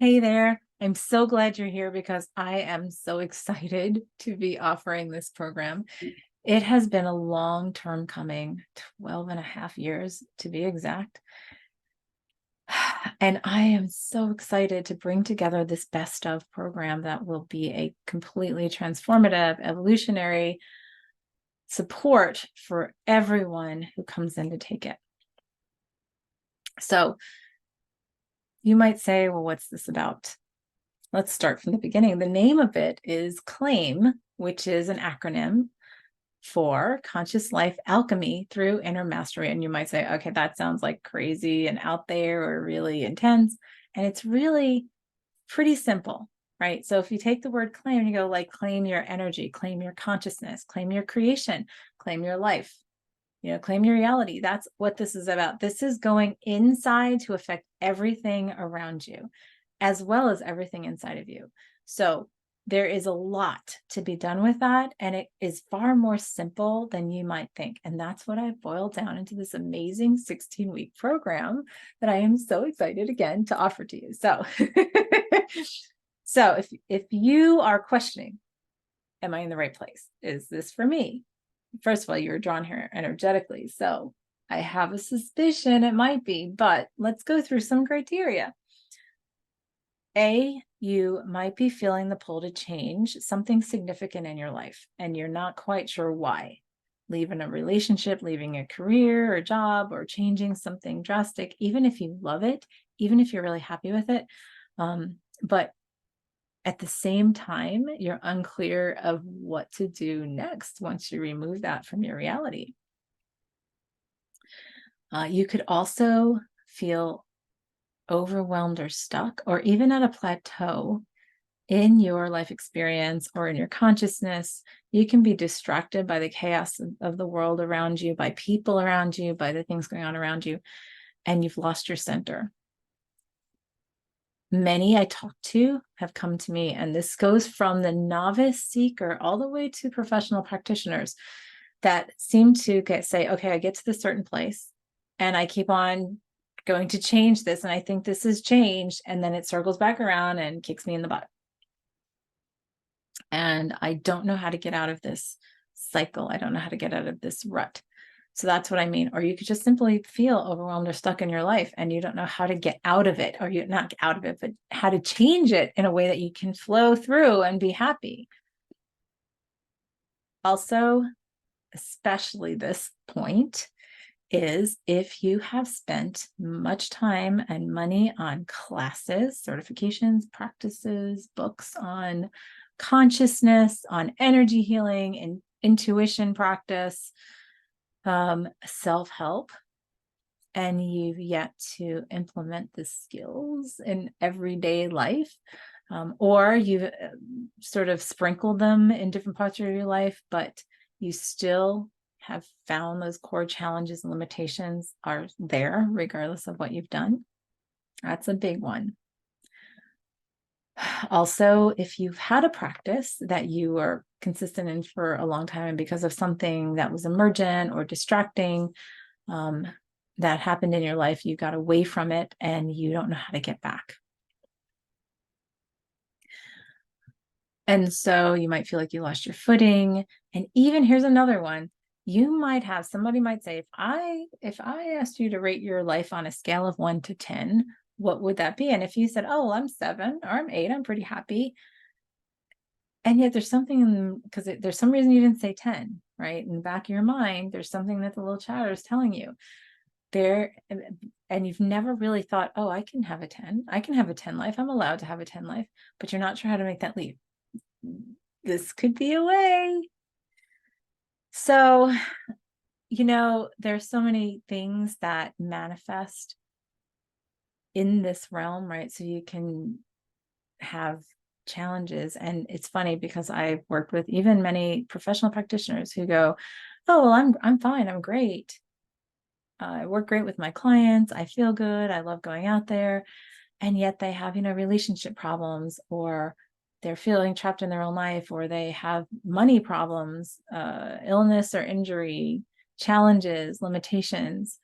Hey there. I'm so glad you're here because I am so excited to be offering this program. It has been a long term coming, 12 and a half years to be exact. And I am so excited to bring together this best of program that will be a completely transformative, evolutionary support for everyone who comes in to take it. So you might say, well, what's this about? Let's start from the beginning. The name of it is CLAIM, which is an acronym for Conscious Life Alchemy through Inner Mastery. And you might say, okay, that sounds like crazy and out there or really intense. And it's really pretty simple, right? So if you take the word claim and you go like, claim your energy, claim your consciousness, claim your creation, claim your life, claim your reality. That's what this is about. This is going inside to affect everything around you, as well as everything inside of you. So there is a lot to be done with that. And it is far more simple than you might think. And that's what I've boiled down into this amazing 16-week program that I am so excited again to offer to you. So, so if you are questioning, am I in the right place? Is this for me? First of all, you're drawn here energetically. So I have a suspicion it might be, but let's go through some criteria. You might be feeling the pull to change something significant in your life, and you're not quite sure why. Leaving a relationship, leaving a career or job, or changing something drastic, even if you love it, even if you're really happy with it. But at the same time, you're unclear of what to do next once you remove that from your reality. You could also feel overwhelmed or stuck, or even at a plateau in your life experience or in your consciousness. You can be distracted by the chaos of the world around you, by people around you, by the things going on around you, and you've lost your center. Many I talk to have come to me, and this goes from the novice seeker all the way to professional practitioners that seem to say, okay, I get to this certain place and I keep on going to change this. And I think this is changed. And then it circles back around and kicks me in the butt. And I don't know how to get out of this cycle. I don't know how to get out of this rut. So that's what I mean. Or you could just simply feel overwhelmed or stuck in your life and you don't know how to get out of it, or you not get out of it, but how to change it in a way that you can flow through and be happy. Also, especially this point, is if you have spent much time and money on classes, certifications, practices, books on consciousness, on energy healing and intuition practice, self-help, and you've yet to implement the skills in everyday life, or you've sort of sprinkled them in different parts of your life, but you still have found those core challenges and limitations are there regardless of what you've done. That's a big one. Also, if you've had a practice that you were consistent in for a long time, and because of something that was emergent or distracting that happened in your life, you got away from it and you don't know how to get back. And so you might feel like you lost your footing. And even here's another one. You might have, somebody might say, if I asked you to rate your life on a scale of 1 to 10, what would that be? And if you said, oh, I'm 7 or I'm 8, I'm pretty happy. And yet there's something, because there's some reason you didn't say 10, right? In the back of your mind, there's something that the little chatter is telling you there. And you've never really thought, oh, I can have a 10. I can have a 10 life. I'm allowed to have a 10 life, but you're not sure how to make that leap. This could be a way. So, there's so many things that manifest in this realm, right? So you can have challenges. And it's funny because I've worked with even many professional practitioners who go, oh, well, I'm fine. I'm great. I work great with my clients. I feel good. I love going out there. And yet they have, relationship problems, or they're feeling trapped in their own life, or they have money problems, illness or injury, challenges, limitations.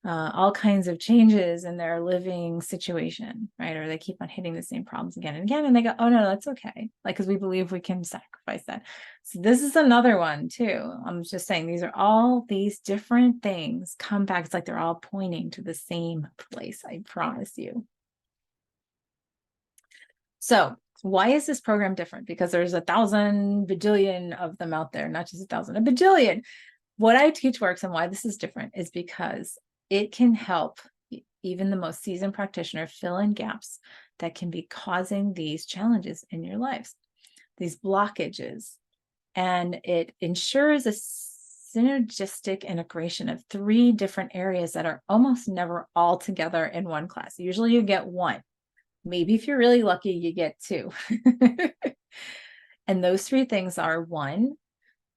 all kinds of changes in their living situation, right? Or they keep on hitting the same problems again and again, and they go, oh no, that's okay. Like, because we believe we can sacrifice that. So this is another one too. I'm just saying, these are all these different things come back. It's like they're all pointing to the same place, I promise you. So why is this program different? Because there's 1,000 bajillion of them out there, not just 1,000, a bajillion. What I teach works, and why this is different is because it can help even the most seasoned practitioner fill in gaps that can be causing these challenges in your lives, these blockages. And it ensures a synergistic integration of 3 different areas that are almost never all together in one class. Usually you get 1. Maybe if you're really lucky, you get 2. And those 3 things are 1,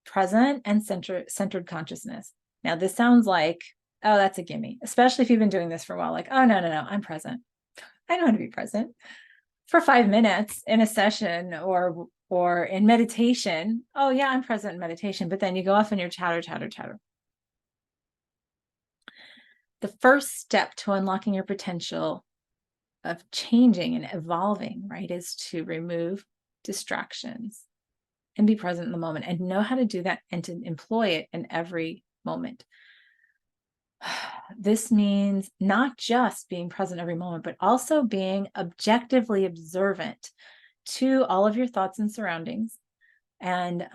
present and centered consciousness. Now, this sounds like, oh, that's a gimme, especially if you've been doing this for a while. Like, oh, no, I'm present. I know how to be present for 5 minutes in a session or in meditation. Oh, yeah, I'm present in meditation. But then you go off and you're chatter. The first step to unlocking your potential of changing and evolving, right, is to remove distractions and be present in the moment and know how to do that and to employ it in every moment. This means not just being present every moment, but also being objectively observant to all of your thoughts and surroundings, and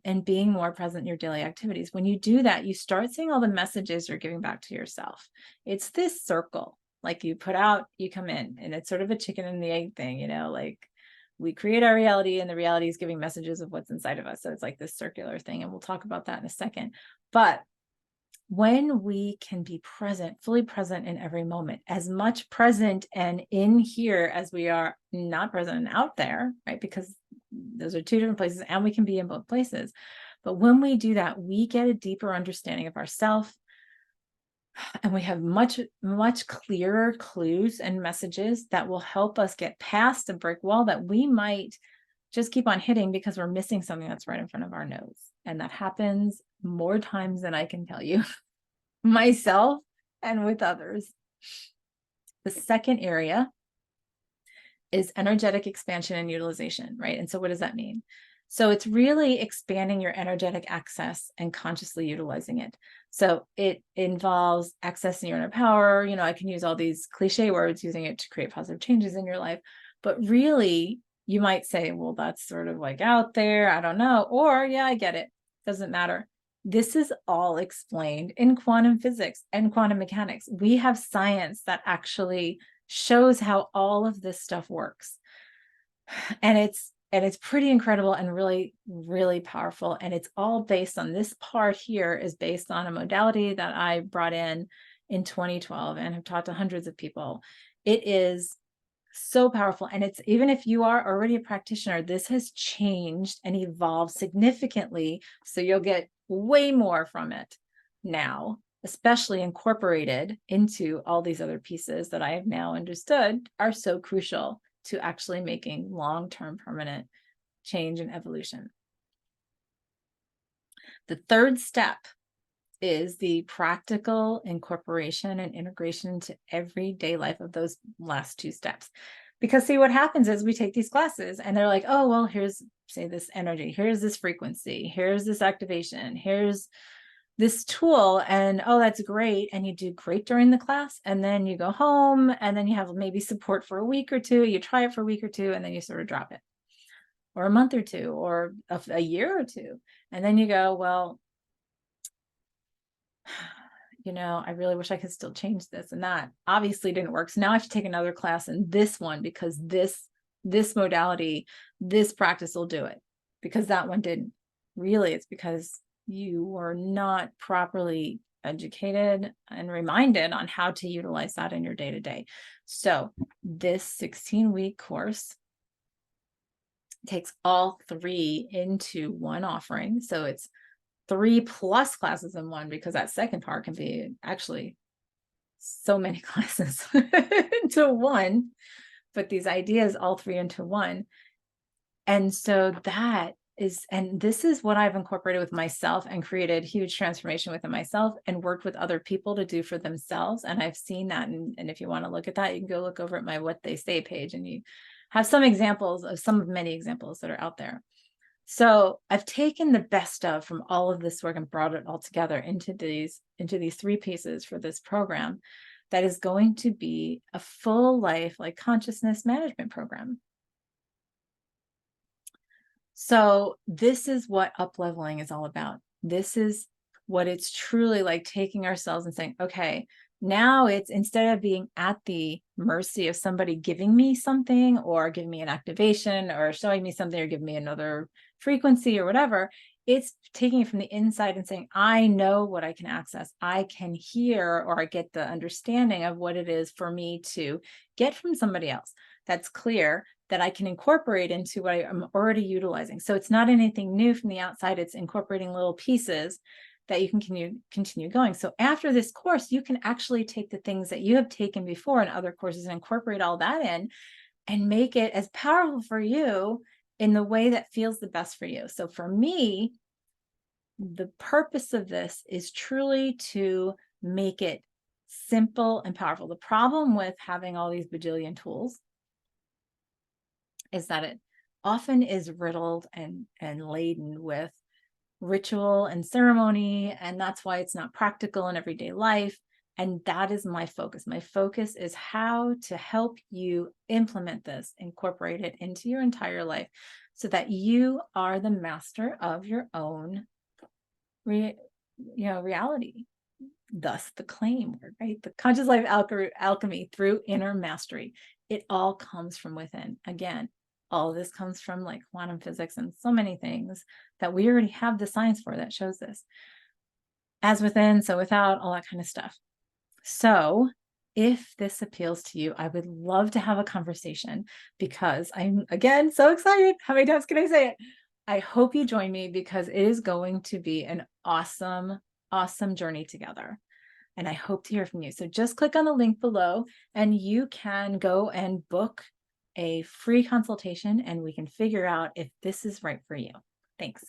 and being more present in your daily activities. When you do that, you start seeing all the messages you're giving back to yourself. It's this circle, like you put out, you come in, and it's sort of a chicken and the egg thing, like we create our reality and the reality is giving messages of what's inside of us. So it's like this circular thing. And we'll talk about that in a second. But when we can be present, fully present in every moment, as much present and in here as we are not present and out there, right? Because those are 2 different places and we can be in both places. But when we do that, we get a deeper understanding of ourselves, and we have much clearer clues and messages that will help us get past a brick wall that we might just keep on hitting because we're missing something that's right in front of our nose. And that happens more times than I can tell you, myself and with others. The second area is energetic expansion and utilization, right? And so what does that mean? So it's really expanding your energetic access and consciously utilizing it. So it involves accessing your inner power. I can use all these cliche words, using it to create positive changes in your life. But really, you might say, well, that's sort of like out there. I don't know. Or, yeah, I get it. Doesn't matter. This is all explained in quantum physics and quantum mechanics. We have science that actually shows how all of this stuff works. And it's pretty incredible and really, really powerful. And it's all based on, this part here is based on a modality that I brought in 2012 and have taught to hundreds of people. It is so powerful. And it's, even if you are already a practitioner, this has changed and evolved significantly. So you'll get way more from it now, especially incorporated into all these other pieces that I have now understood are so crucial to actually making long-term permanent change and evolution. The third step is the practical incorporation and integration into everyday life of those last 2 steps. Because see, what happens is we take these classes and they're like, oh, well, here's, say, this energy, here's this frequency, here's this activation, here's this tool, and oh, that's great. And you do great during the class, and then you go home, and then you have maybe support for a week or 2, you try it for a week or 2, and then you sort of drop it, or a month or 2, or a year or 2. And then you go, well, I really wish I could still change this. And that obviously didn't work. So now I have to take another class in this one because this modality, this practice will do it, because that one didn't. Really, it's because you were not properly educated and reminded on how to utilize that in your day-to-day. So this 16-week course takes all 3 into one offering. So it's 3 plus classes in one, because that second part can be actually so many classes into one, but these ideas, all 3 into one. And so that and this is what I've incorporated with myself and created huge transformation within myself and worked with other people to do for themselves. And I've seen that. And if you want to look at that, you can go look over at my What They Say page, and you have some examples of some of many examples that are out there. So I've taken the best of from all of this work and brought it all together into these 3 pieces for this program that is going to be a full life, like, consciousness management program. So this is what up-leveling is all about. This is what it's truly like, taking ourselves and saying, okay, now it's, instead of being at the mercy of somebody giving me something or giving me an activation or showing me something or giving me another frequency or whatever, it's taking it from the inside and saying, I know what I can access. I can hear, or I get the understanding of what it is for me to get from somebody else that's clear, that I can incorporate into what I'm already utilizing. So it's not anything new from the outside. It's incorporating little pieces that you can continue going. So after this course, you can actually take the things that you have taken before in other courses and incorporate all that in and make it as powerful for you in the way that feels the best for you. So for me, the purpose of this is truly to make it simple and powerful. The problem with having all these bajillion tools is that it often is riddled and laden with ritual and ceremony, and that's why it's not practical in everyday life. And that is my focus. My focus is how to help you implement this, incorporate it into your entire life, so that you are the master of your own reality. Thus the claim word, right? The conscious life alchemy through inner mastery. It all comes from within. Again, all of this comes from, like, quantum physics and so many things that we already have the science for that shows this. As within, so without, all that kind of stuff. So if this appeals to you, I would love to have a conversation, because I'm, again, so excited. How many times can I say it? I hope you join me, because it is going to be an awesome, awesome journey together. And I hope to hear from you. So just click on the link below and you can go and book a free consultation, and we can figure out if this is right for you. Thanks.